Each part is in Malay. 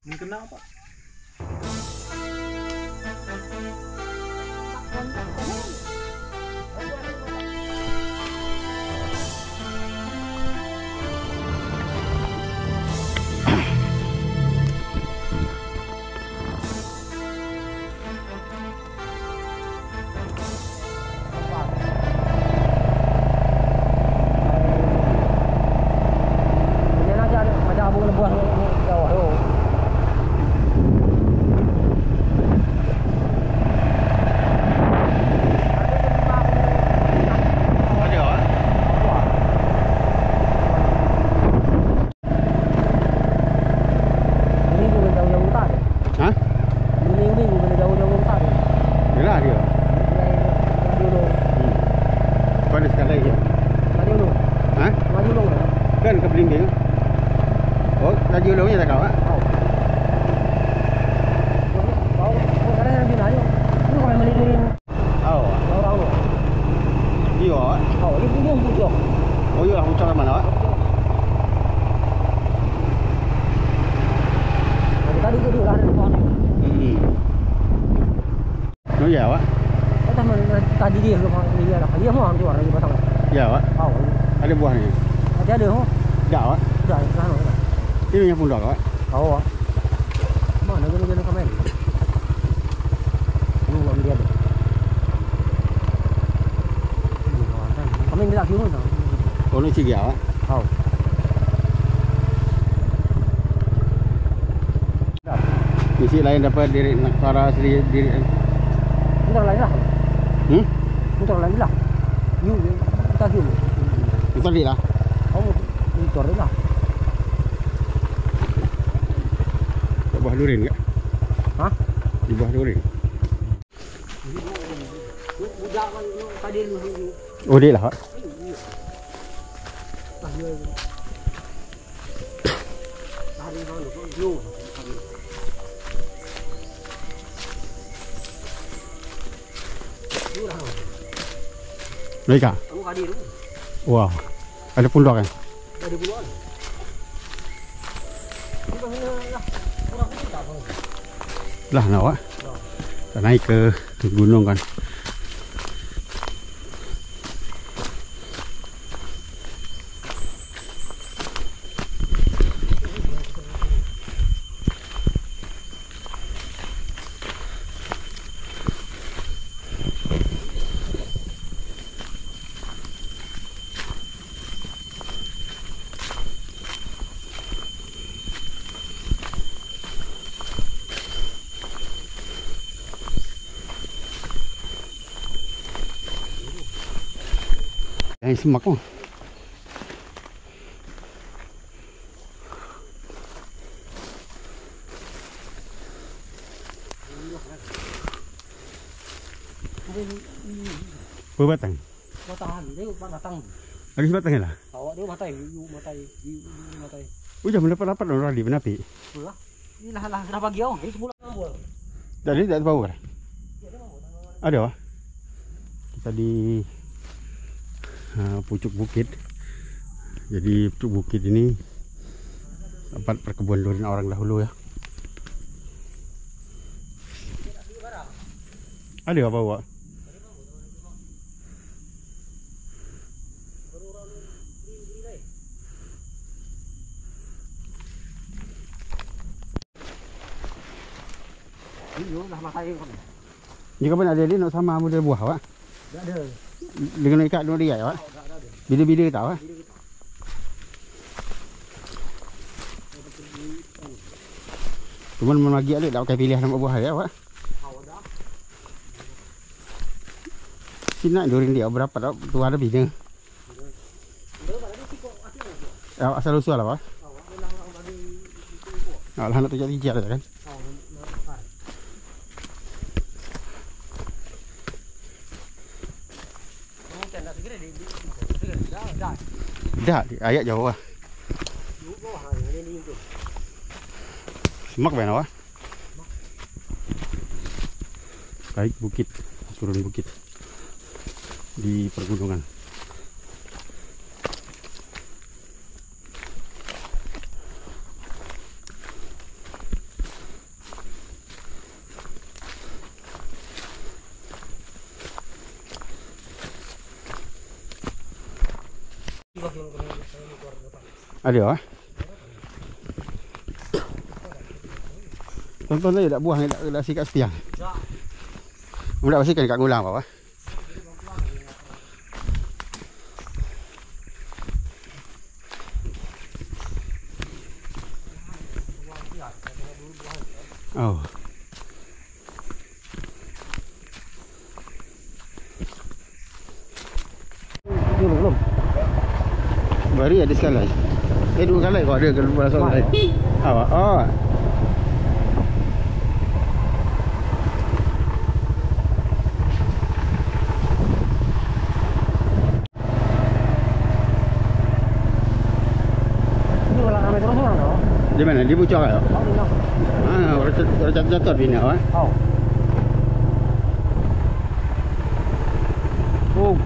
Kena Pak. Kan ke Belimbing. Oh, laju lawanya tak kau ah? Oh, iya, aku cakap mana? Tadi tu duduk lah di depan. No ya, Pak. Tadi dia lah. Dia mau ambil warna di batang. Ya, Pak. Ada buah ni. Ada oh. Dah, Pak. Dah, sana. Ini yang pun dah, Pak. Oh. Mana guna kamera? Lu ambil dia. Kami ni tak kira tak. Oh, ni tiga, Pak. Oh. Misi lain dapat diri para asli diri. Bentar lain lah. Bentar lain lah. You kita kira. Itu dia lah. Oh, bentar lah. Buah durian ke? Hah? Di buah durian. Budak tadi lu. Oh, dia lah, Pak. Hari malu lu. Baik kah? Kamu hadir. Wow. Ada pundok kan? Ada puluhan. Lah, nak Pak. Kita naik ke gunung kan. Yang semak tu. Berbatang. Batang dia batang. Lagi batang lah. Awak dia matai. Udah mendapat orang di menapi. Belah. Ini lah dah bagi awak. Ini semula ngambul. Jadi tak tahu kan? Ada Pak. Kita di pucuk bukit. Jadi pucuk bukit ini tempat perkebunan durian orang dahulu ya. Ada apa Pak? Jika pun ada dia nak sama model buah Pak? Tak ada. Dengan ikat dua dia Pak? Bila-bila tahu ah? Cuma lagi ada tak pakai pilih nama buah ya Pak? Sini durian dia berapa tak? Tu ada bina. Asal usul lah Pak? Lah nak tijak-tijak kan? Dah, ayat jauh lah. Semak mana Pak? Baik bukit, turun bukit di pergunungan. Ada ah. Tonton tadi tak buang tak sikat setiang. Mudah bersihkan kat ngulang apa? Oh. Belum. Baru ada sekali. Dua kali kau ada kalau masuk lain. Awak. Oh. Ini kalau kami terus mana? Di mana? Di Pucuk ya? Orang jatuh bini awak. Oh. Oh.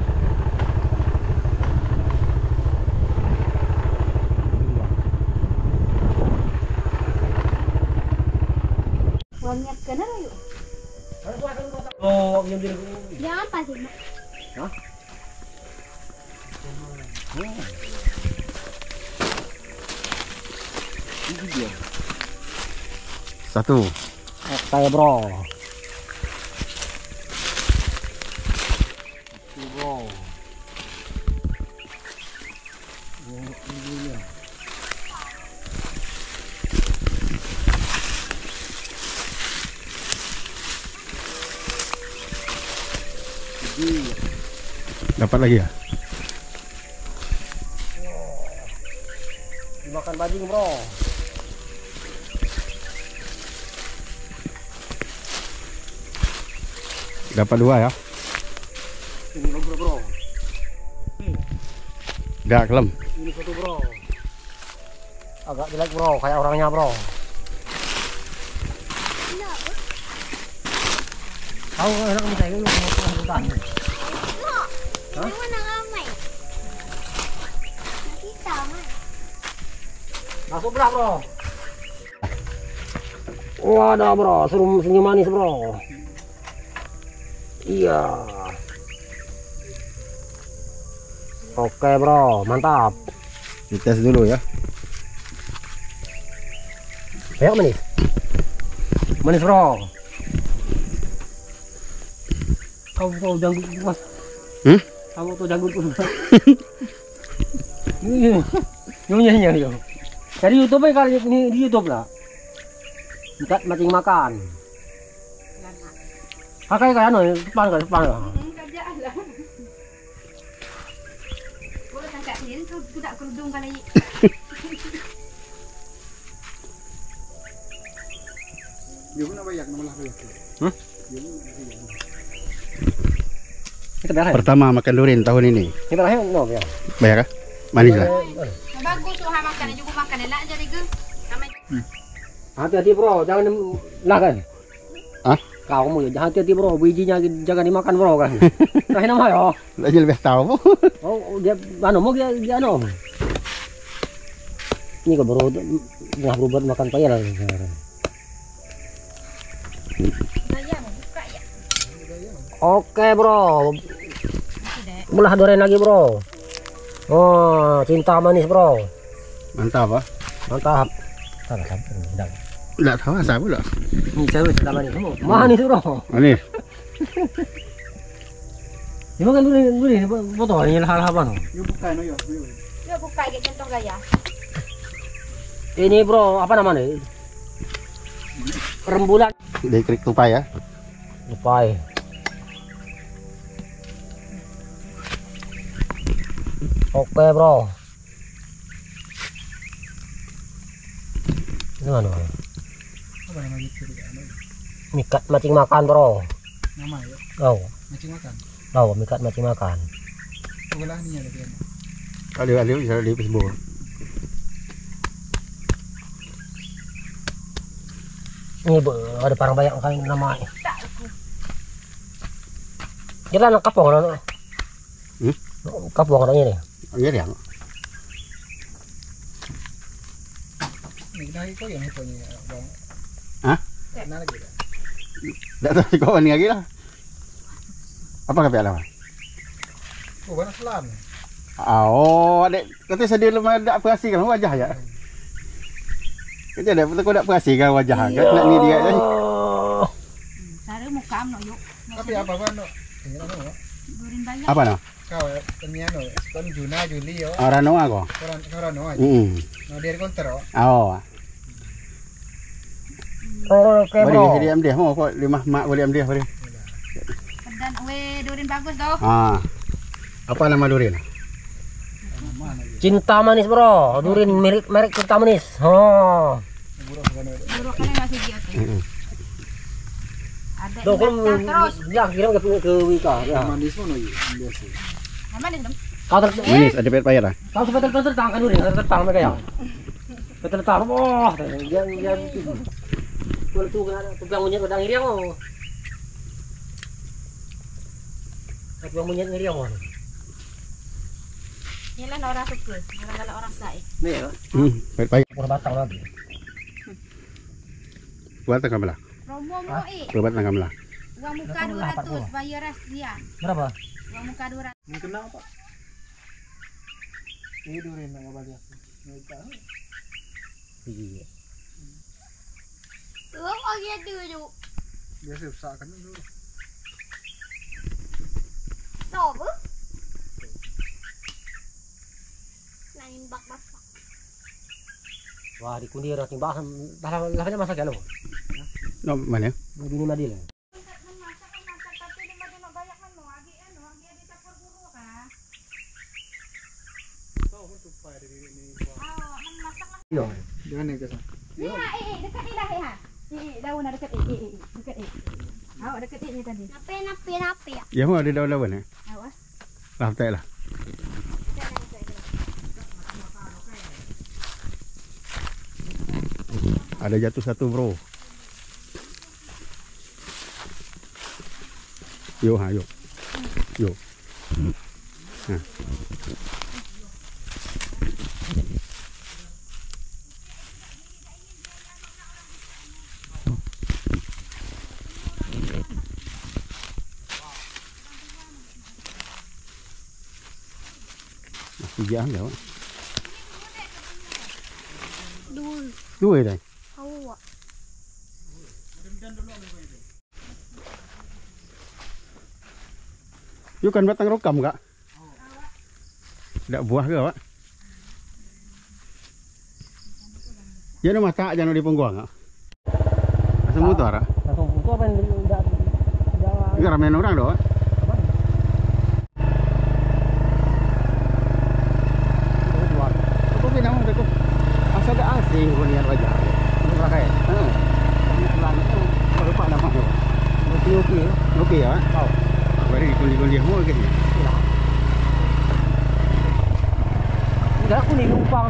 Wangiat ka na rayo. Oh, yung diri ko. Jangan pasti, Mak. Hah? Ini dia. Satu. Kayak bro. Bro. Dapat lagi ya? Dimakan bajing bro. Dapat dua ya? Ini bro. Dah kelem. Ini satu bro. Agak jelek bro, kayak orangnya bro. Tahu enak minta ini mau hutan. Hah? Ini mana ramai? Kita mah. Masuk belah bro. Wadah bro, senyum manis bro. Iya. Oke bro, mantap. Dites dulu ya. Kayak manis. Manis bro. Kau janggut mas. Kamu tuh janggut mas. Ini yo. Dari YouTube kali ini di YouTube lah. Ikat mancing makan. Pakai kayak anu, depan. Kerjaan lah. Boleh tangkap sendiri tu tak kerudung kali. Dia pun banyak malah banyak. Kita bayar. Pertama makan durian tahun ini. Kita bayar no ya. Bayar kah? Manis lah. Bagus tu hang makan juga makan elak jadi ke. Hati-hati bro, jangan lah kan. Hah? Kamu ya hati-hati bro, bijinya jangan dimakan bro kan. Nah nama ya. Lagi lebih tahu. Oh dia anu mau dia anu. Ini kok bro, nggak berubah makan payah lah. Oke bro, belah durian lagi bro. Oh cinta manis bro. Mantap ah. Mantap. Tidak tahu asal pula. Ini cewek cinta manis. Manis bro. Manis. Dimakan durian foto ini hal apa no? Yo buka ke centong gaya. Ini bro, apa namanya? Rembulan. Dari krik tupai ya. Tupai. Oke bro. Ini mana? Apa nama itu? Mikat mancing makan bro. Nama ya? Oh, Mancing makan. oh mikat mancing makan. Sebelah ni ada dia. Ada bisa di Facebook. Ini ada parang banyak kan nama. Jalan kapong ano? Kapong ano ini? Angger ya. Nagdahi ko yan ito niya. Hah? Na lagi dah. Tak tahu kau ni lagi lah. Apa kape alam? Oh, banas selan. Oh, adik kata sedia lemah dak perhatikan wajah ya. Kerja dak betul kau dak perhatikan wajah kan nak ni dia tadi. Sare muka am no yuk. Tapi apa kan no? Ini no. Durin banyak. Apa no? Kau tanya no. Kon Juna Juli yo. Orang no aku. Orang no. No dia kontro. Oh. Oke bro. Beri dia mau kau limah mak boleh dia boleh. Dan we durin bagus doh. Ah. Apa nama durin? Cinta manis bro, durin merek cinta manis. Oh. Buruk kan. Buruk kan masih giot. Ada Tuh kan terus. bilang kirim ke Wika ya. Manis no biasa. Mana nih, Dom? Kau Manis ada payah lah. kau sampai tertang kan durin, tertang mereka ya. Tertang, wah, dia kalau tuh kan tukang monyet pedang iriang oh. Tukang monyet iriang oh. Inilah orang suka, kalau orang saik. Nih ya. Payah. Pura batang lagi. Buat tengah belah. Romo mo eh. Buat tengah belah. Uang muka 200 bayar ras dia. Berapa? Uang muka 200. Ini kenal Pak. Ini durin nama bagi aku. Iya. Uang lagi dulu. Biasa usahakan dulu. Sobo. Lain bak-bak. Wah, di kundir roti bahan lahannya masak ya lo. No, mana? Begini Nadil. Iya. Jangan nih kesan. Dekat ni dah ha. Daun dekat dekat Awak dekat ni tadi. Napi ya. Ya mau ada daun-daun eh? Awas. Lah tak lah. Ada jatuh satu bro. Yuk ha yuk. Yuk. Ha. Tiga ya. Dua dah. You kan batang rokam kak? Tak buah ke pak? Jangan mata jangan di punggung kak? Asal motor kak? Langsung itu apa yang enggak Ini ramen orang doang. Aku pinang aku. Asal ada asing hunian wajah. ini pakai. Ini pelan itu lupa namanya. Oke. Oke ya. Tahu. Bari dikundi-kundi semua ke ni. Enggak kuning upang.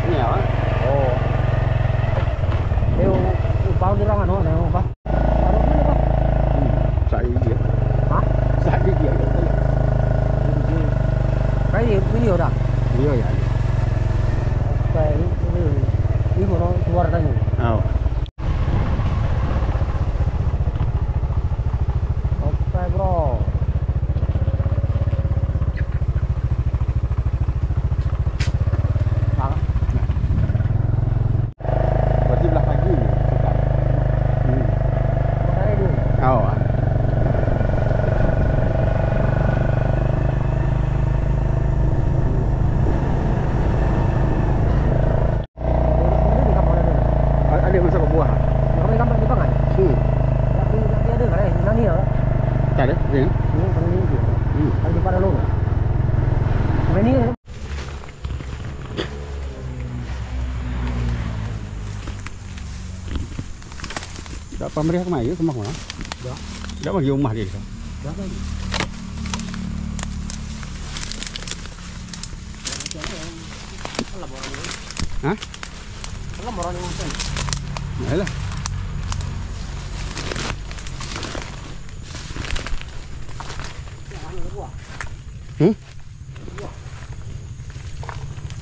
Ini ya. Oh. Upang di rangan oh, upang. Sai dia. Hah? Sai dia. Kayak video dah. Dia ya. Kayak ini mau keluar tadi. Oh. Oke bro. Berarti belah pagi ni. Cari dulu. Oh. Ada masa buah. Kami kampung di Pangan. Tapi ada kan? Nani ya? Tak ada. Ni. Ini paling ini. Ada pada lu. Ini Tak pemerintah kemana ke rumah mana? Dah. Tak bagi rumah dia. berapa ini? Hah? Alam orang yang ngomong. Yalah.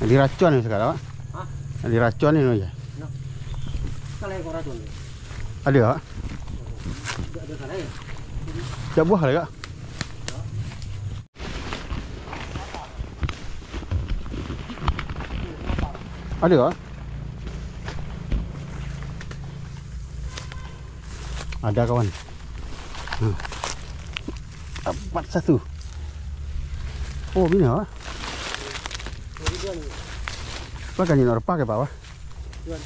Ada racun ni sekarang, Pak. Hah? Ada racun ni aja. Kalau yang racun. Ada, Pak. Ada kalau ya. Tak buah lah, Kak. Ada ah? Ada kawan. Dapat satu. Oh, bina ah. Pakai ni orang pakai apa? Ya.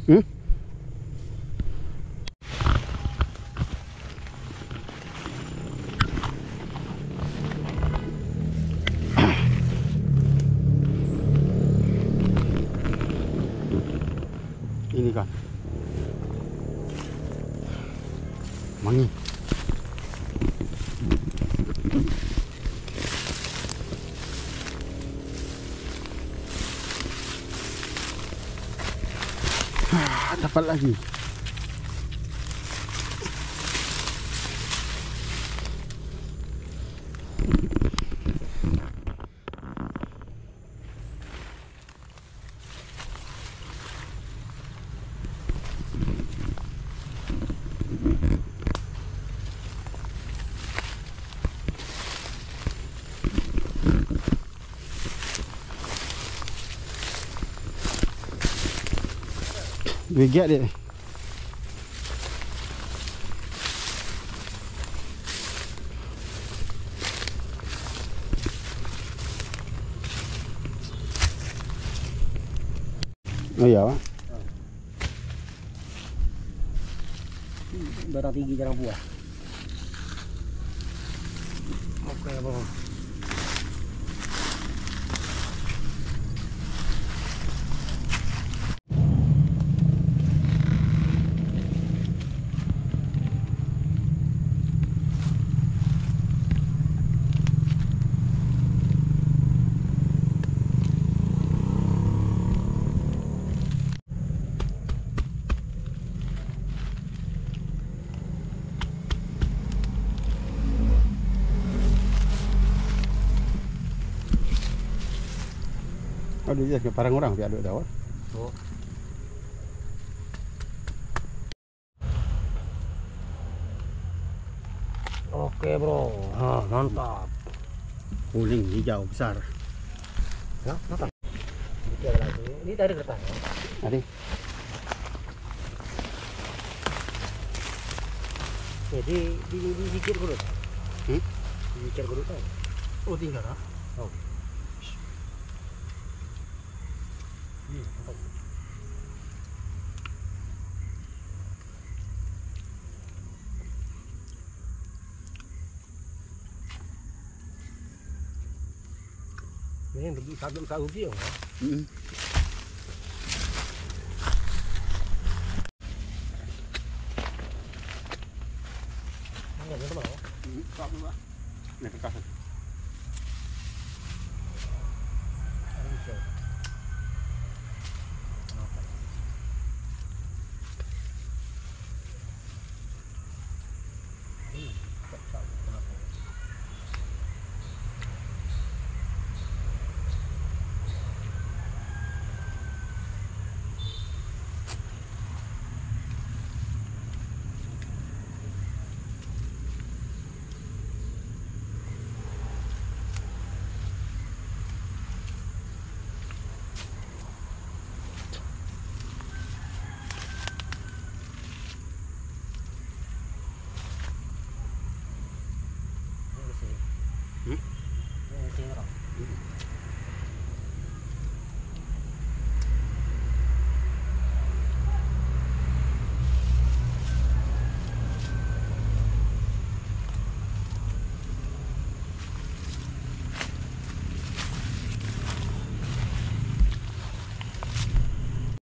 Hmm? Ini kan mangi. Dapat lagi. We get it. Oh ya, Barang tinggi jarang buah. Oke, bro. Oh, dia ke parang orang biar ada tahu. Oh. Oke, bro. Ah, mantap. Kuning, hijau, besar. Ya, mantap. Ini dari kertas. Ada. Jadi dikir dulu. Dikir dulu kan. Oh, tinggal ah. Oh. Mantap. Ini lebih satu uji ya. Ini apa? Ini kertas.